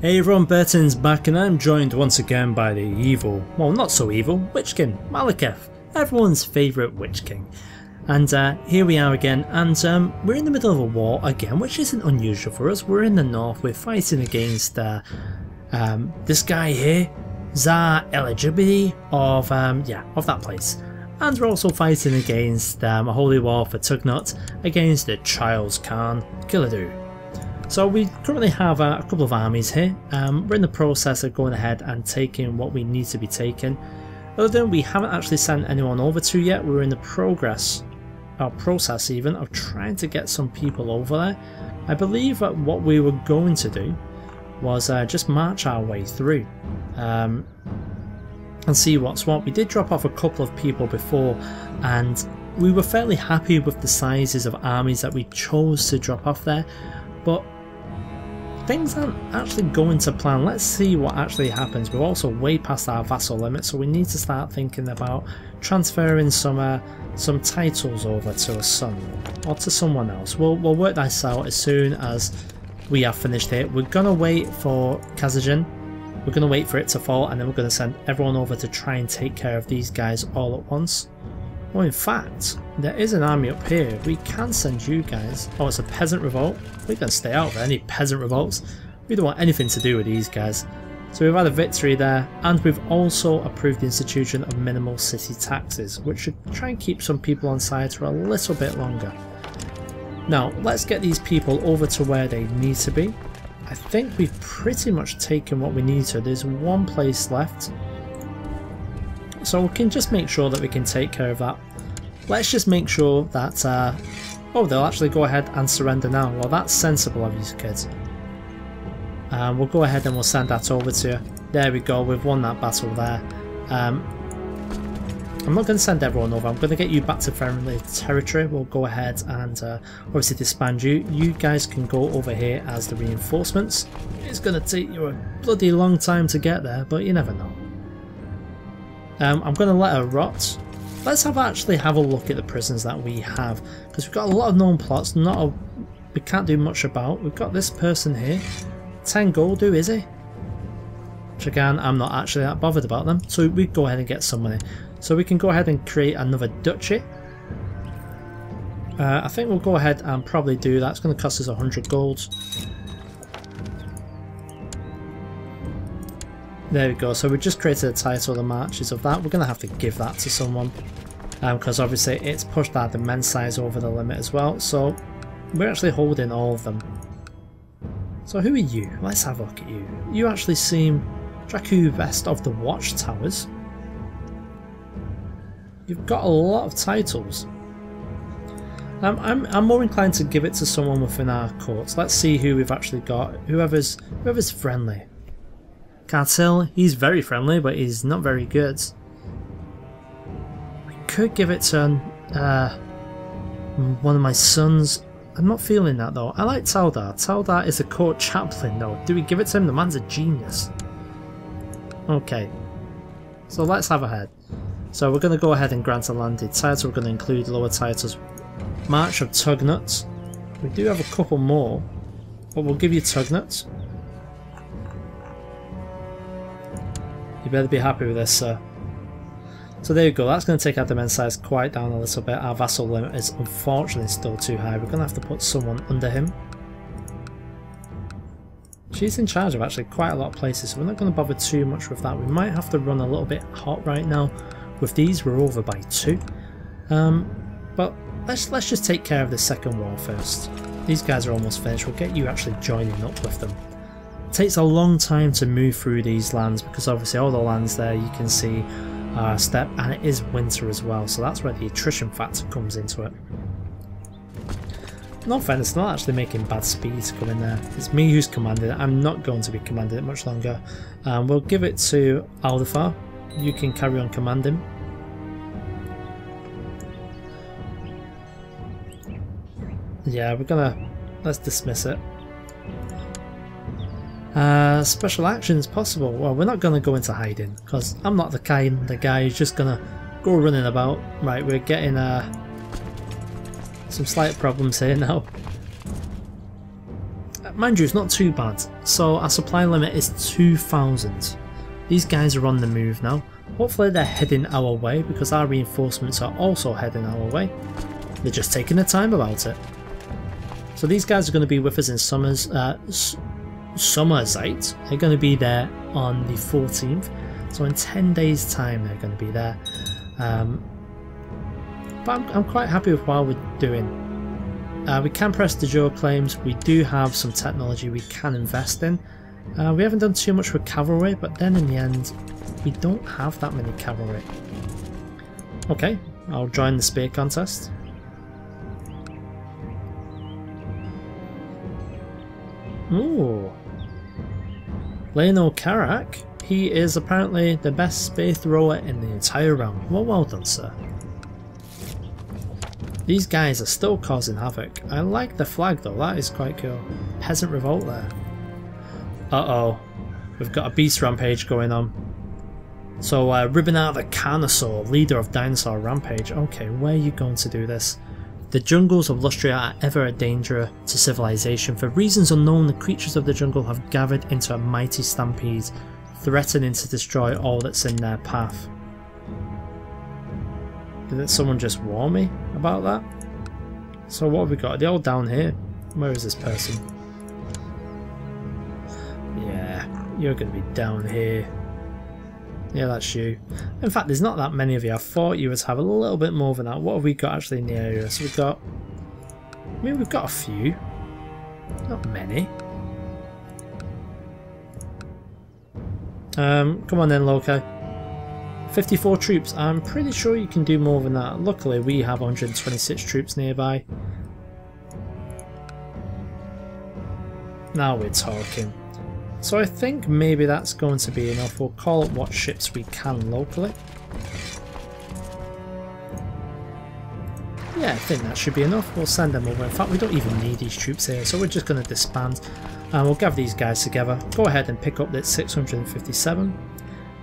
Hey everyone, Burton's back and I'm joined once again by the evil, well not so evil, Witch King, Malekith, everyone's favourite Witch King. And here we are again, and we're in the middle of a war again, which isn't unusual for us. We're in the north, we're fighting against this guy here, Tsar Eligibility of that place. And we're also fighting against a holy war for Tugnut against the Charles Khan Giladu. So we currently have a couple of armies here. We're in the process of going ahead and taking what we need to be taken. Other than we haven't actually sent anyone over to yet, we're in the process even of trying to get some people over there. I believe that what we were going to do was just march our way through and see what's what. We did drop off a couple of people before and we were fairly happy with the sizes of armies that we chose to drop off there, but things aren't actually going to plan. Let's see what actually happens. We're also way past our vassal limit, so we need to start thinking about transferring some titles over to a son or to someone else. We'll work this out as soon as we have finished it. We're gonna wait for Kazajan. We're gonna wait for it to fall, and then we're gonna send everyone over to try and take care of these guys all at once. Well, in fact, there is an army up here. We can send you guys. Oh, it's a peasant revolt. We can stay out of any peasant revolts. We don't want anything to do with these guys. So we've had a victory there, and we've also approved the institution of minimal city taxes, which should try and keep some people on side for a little bit longer. Now, let's get these people over to where they need to be. I think we've pretty much taken what we need to. There's one place left. So we can just make sure that we can take care of that. Let's just make sure that, oh, they'll actually go ahead and surrender now. Well, that's sensible of you kids. We'll go ahead and we'll send that over to you. There we go, we've won that battle there. I'm not going to send everyone over, I'm going to get you back to friendly territory. We'll go ahead and obviously disband you. You guys can go over here as the reinforcements. It's going to take you a bloody long time to get there, but you never know. I'm going to let her rot. Let's actually have a look at the prisons that we have, because we've got a lot of known plots. We can't do much about. We've got this person here, 10 gold, who is he? Which again, I'm not actually that bothered about them, so we go ahead and get some money. So we can go ahead and create another duchy. I think we'll go ahead and probably do that. It's going to cost us 100 gold. There we go, so we just created a title, the marches of that. We're going to have to give that to someone because obviously it's pushed our demand size over the limit as well, so we're actually holding all of them. So who are you? Let's have a look at you. You actually seem Dracu Best of the Watchtowers. You've got a lot of titles. I'm more inclined to give it to someone within our courts. Let's see who we've actually got. Whoever's friendly. Cartel, he's very friendly, but he's not very good. We could give it to one of my sons. I'm not feeling that though. I like Taldar. Taldar is a court chaplain though. Do we give it to him? The man's a genius. Okay. So let's have a head. So we're going to go ahead and grant a landed title. We're going to include lower titles. March of Tugnut. We do have a couple more, but we'll give you Tugnut. You better be happy with this, sir. So there you go, that's going to take our demand size quite down a little bit. Our vassal limit is unfortunately still too high. We're going to have to put someone under him. She's in charge of actually quite a lot of places, so we're not going to bother too much with that. We might have to run a little bit hot right now. With these, we're over by 2. But let's just take care of the second war first. These guys are almost finished. We'll get you actually joining up with them. It takes a long time to move through these lands because obviously all the lands there you can see are steppe, and it is winter as well, so that's where the attrition factor comes into it. In all fairness, not actually making bad speed to come in there. It's me who's commanding it. I'm not going to be commanding it much longer. We'll give it to Aldefar. You can carry on commanding. Yeah, let's dismiss it. Special actions possible. Well, we're not going to go into hiding because I'm not the kind of guy who's just going to go running about. Right, we're getting some slight problems here now. mind you, it's not too bad. So our supply limit is 2,000. These guys are on the move now. Hopefully they're heading our way because our reinforcements are also heading our way. They're just taking their time about it. So these guys are going to be with us in Somersite. They're going to be there on the 14th. So in 10 days time they're going to be there. But I'm quite happy with what we're doing. We can press de jure claims. We do have some technology we can invest in. We haven't done too much with cavalry, but then in the end we don't have that many cavalry. Okay, I'll join the spear contest. Ooh, Lionel Karak. He is apparently the best spear thrower in the entire realm. Well done, sir. These guys are still causing havoc. I like the flag though, that is quite cool. Peasant revolt there. Uh-oh, we've got a beast rampage going on. So ribbon out the Carnosaur, leader of Dinosaur Rampage. Okay, where are you going to do this? The jungles of Lustria are ever a danger to civilization. For reasons unknown, the creatures of the jungle have gathered into a mighty stampede, threatening to destroy all that's in their path. Didn't someone just warn me about that? So what have we got? Are they all down here? Where is this person? Yeah, you're going to be down here. Yeah, that's you. In fact, there's not that many of you. I thought you would have a little bit more than that. What have we got actually in the area? So we've got... I mean, we've got a few. Not many. Come on then, Loki. 54 troops. I'm pretty sure you can do more than that. Luckily, we have 126 troops nearby. Now we're talking. So I think maybe that's going to be enough. We'll call up what ships we can locally. Yeah, I think that should be enough. We'll send them over. In fact, we don't even need these troops here, so we're just going to disband. And we'll gather these guys together. Go ahead and pick up that 657.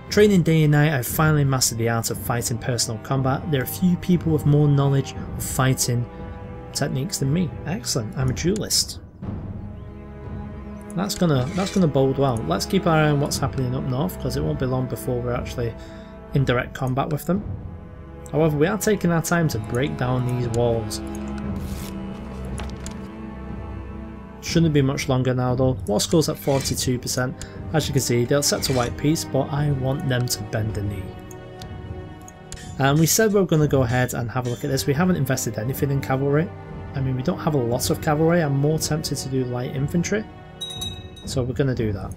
Training day and night, I've finally mastered the art of fighting personal combat. There are few people with more knowledge of fighting techniques than me. Excellent, I'm a duelist. That's gonna bode well. Let's keep our eye on what's happening up north, because it won't be long before we're actually in direct combat with them. However, we are taking our time to break down these walls. Shouldn't be much longer now though. War score's at 42%. As you can see, they'll set to white peace, but I want them to bend the knee. And we said we were going to go ahead and have a look at this. We haven't invested anything in cavalry. I mean, we don't have a lot of cavalry. I'm more tempted to do light infantry. So we're going to do that.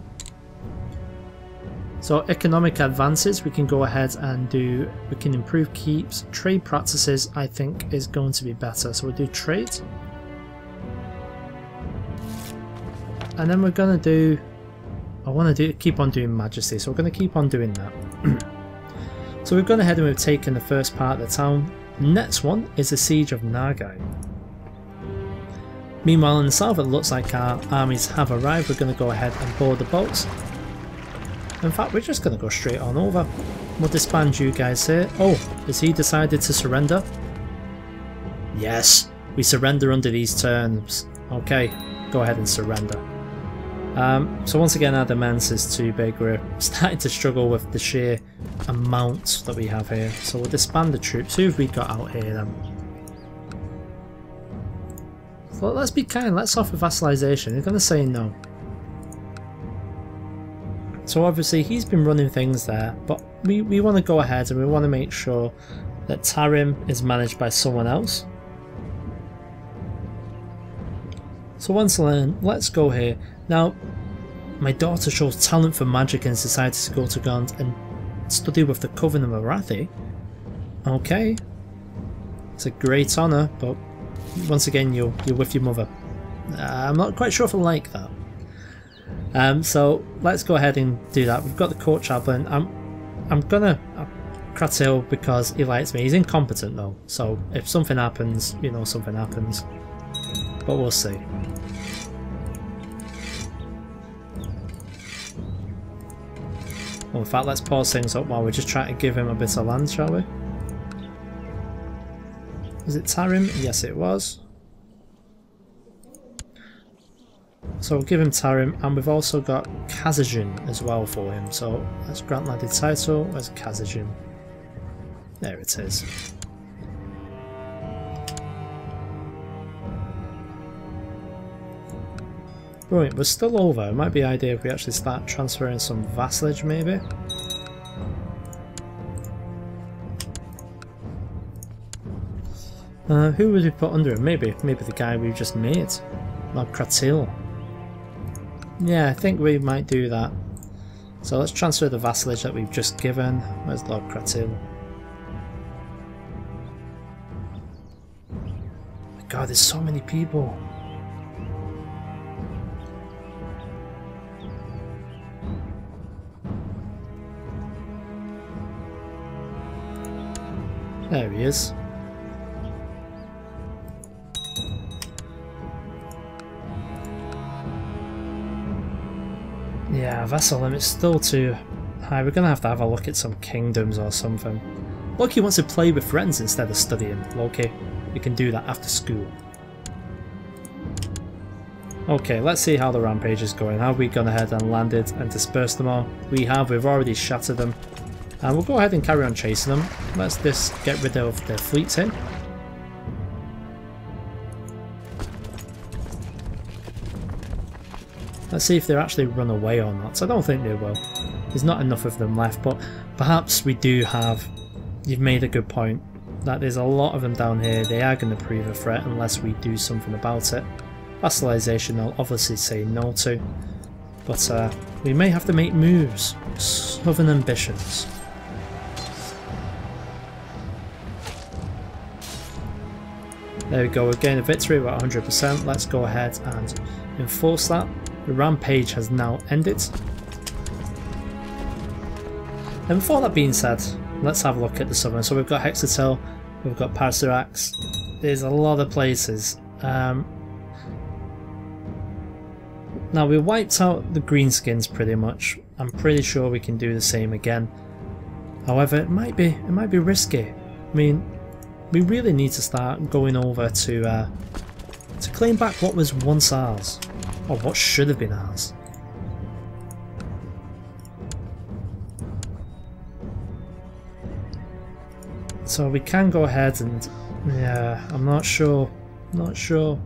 So economic advances, we can go ahead and do, we can improve keeps. Trade practices, I think, is going to be better. So we'll do trade. And then we're going to do, I want to keep on doing majesty, so we're going to keep on doing that. So we've gone ahead and we've taken the first part of the town. Next one is the siege of Nargai. Meanwhile in the south it looks like our armies have arrived. We're going to go ahead and board the boats. In fact, we're just going to go straight on over. We'll disband you guys here. Oh, has he decided to surrender? Yes, we surrender under these terms. Okay, go ahead and surrender. So once again our demands is too big. We're starting to struggle with the sheer amount that we have here. So we'll disband the troops. Who have we got out here then? Well, let's be kind. Let's offer vassalization. They're going to say no. So obviously he's been running things there, but we want to go ahead and we want to make sure that Tarim is managed by someone else. So once again, let's go here. Now, my daughter shows talent for magic and has decided to go to Gond and study with the Coven of Arathi. Okay. It's a great honour, but once again you're with your mother. I'm not quite sure if I like that. So let's go ahead and do that. We've got the court chaplain. I'm gonna curtail because he likes me. He's incompetent though, so if something happens, you know, something happens. But we'll see. Well, in fact, let's pause things up while we're just trying to give him a bit of land, shall we? Was it Tarim? Yes, it was. So So we'll give him Tarim, and we've also got Kazajin as well for him. So let's grant that the title as Kazajin. There it is. Right, we're still over. It might be an idea if we actually start transferring some vassalage maybe. Who would we put under him? Maybe the guy we've just made. Lord Kratil. Yeah, I think we might do that. So let's transfer the vassalage that we've just given. Where's Lord Kratil? Oh my god, there's so many people. There he is. Yeah, vassal limit's still too high. We're going to have a look at some kingdoms or something. Loki wants to play with friends instead of studying. Loki, we can do that after school. Okay, let's see how the rampage is going. Have we gone ahead and landed and dispersed them all? We have. We've already shattered them. And we'll go ahead and carry on chasing them. Let's just get rid of their fleets here. Let's see if they actually run away or not. I don't think they will. There's not enough of them left, but perhaps we do have... You've made a good point, that there's a lot of them down here. They are going to prove a threat unless we do something about it. Vassalization they'll obviously say no to. But we may have to make moves. Southern ambitions. There we go, we're getting a victory, we're at 100%. Let's go ahead and enforce that. The rampage has now ended. And before that being said, let's have a look at the southern. So we've got Hexatel, we've got Parsirax. There's a lot of places. Now we wiped out the greenskins pretty much. I'm pretty sure we can do the same again. However, it might be risky. I mean, we really need to start going over to claim back what was once ours, or what should have been ours. So we can go ahead and, yeah, I'm not sure. Not sure.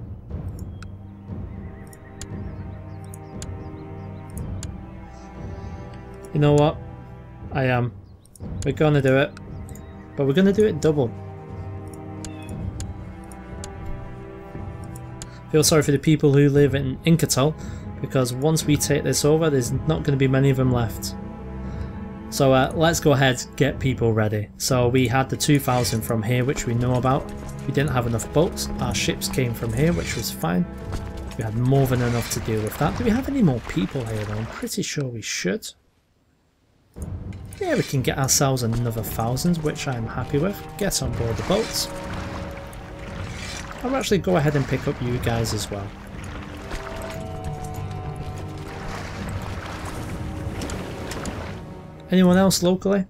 You know what? I am. We're gonna do it, but we're gonna do it double. Feel sorry for the people who live in Inkatel, because once we take this over, there's not going to be many of them left. So let's go ahead and get people ready. So we had the 2,000 from here, which we know about. We didn't have enough boats. Our ships came from here, which was fine. We had more than enough to deal with that. Do we have any more people here though? I'm pretty sure we should. Yeah, we can get ourselves another 1,000, which I'm happy with. Get on board the boats. I'll actually go ahead and pick up you guys as well. Anyone else locally?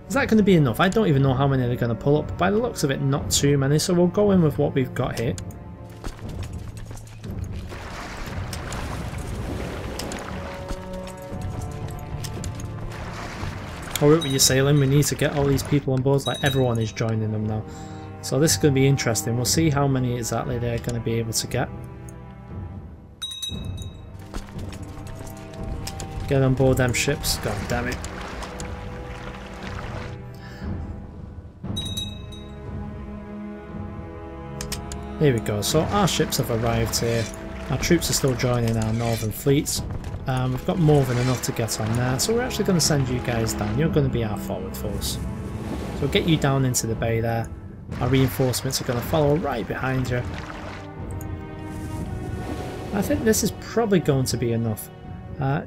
Is that going to be enough? I don't even know how many they're going to pull up. By the looks of it, not too many, so we'll go in with what we've got here. Alright, you're sailing, we need to get all these people on board, like everyone is joining them now. So this is going to be interesting. We'll see how many exactly they're going to be able to get. Get on board them ships. God damn it. There we go. So our ships have arrived here. Our troops are still joining our northern fleets. We've got more than enough to get on there. So we're actually going to send you guys down. You're going to be our forward force. So we'll get you down into the bay there. Our reinforcements are going to follow right behind you. I think this is probably going to be enough.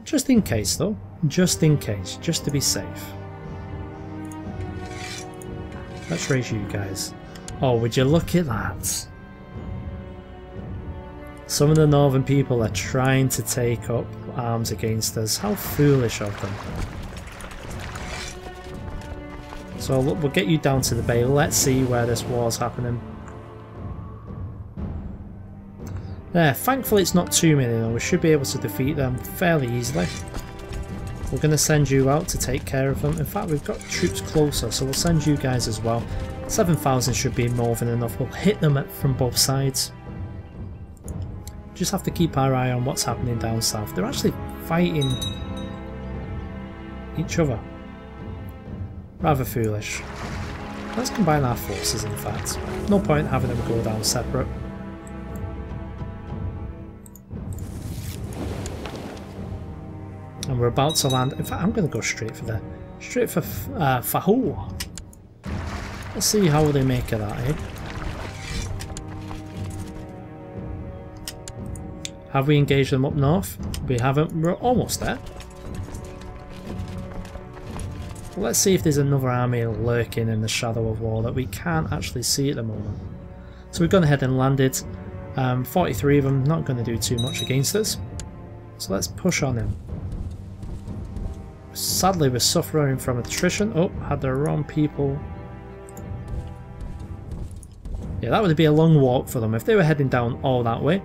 Just in case though. Just in case. Just to be safe. Let's raise you guys. Oh, would you look at that? Some of the northern people are trying to take up arms against us. How foolish of them. So look, we'll get you down to the bay. Let's see where this war's happening. There, thankfully it's not too many though, we should be able to defeat them fairly easily. We're going to send you out to take care of them. In fact, we've got troops closer, so we'll send you guys as well. 7,000 should be more than enough. We'll hit them from both sides. Just have to keep our eye on what's happening down south. They're actually fighting each other. Rather foolish. Let's combine our forces, in fact. No point having them go down separate. And we're about to land. In fact, I'm going to go straight for Fahul. Let's see how they make of that, eh? Have we engaged them up north? We haven't. We're almost there. Let's see if there's another army lurking in the shadow of war that we can't actually see at the moment. So we've gone ahead and landed. 43 of them, not going to do too much against us. So let's push on him. Sadly, we're suffering from attrition. Oh, had the wrong people. Yeah, that would be a long walk for them if they were heading down all that way.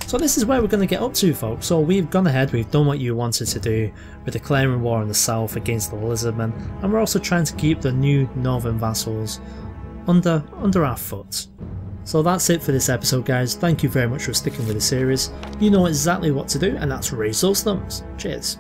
So this is where we're going to get up to, folks. So we've gone ahead, we've done what you wanted to do. We're declaring war in the south against the lizardmen, and we're also trying to keep the new northern vassals under our foot. So that's it for this episode, guys. Thank you very much for sticking with the series. You know exactly what to do, and that's raise those thumbs. Cheers.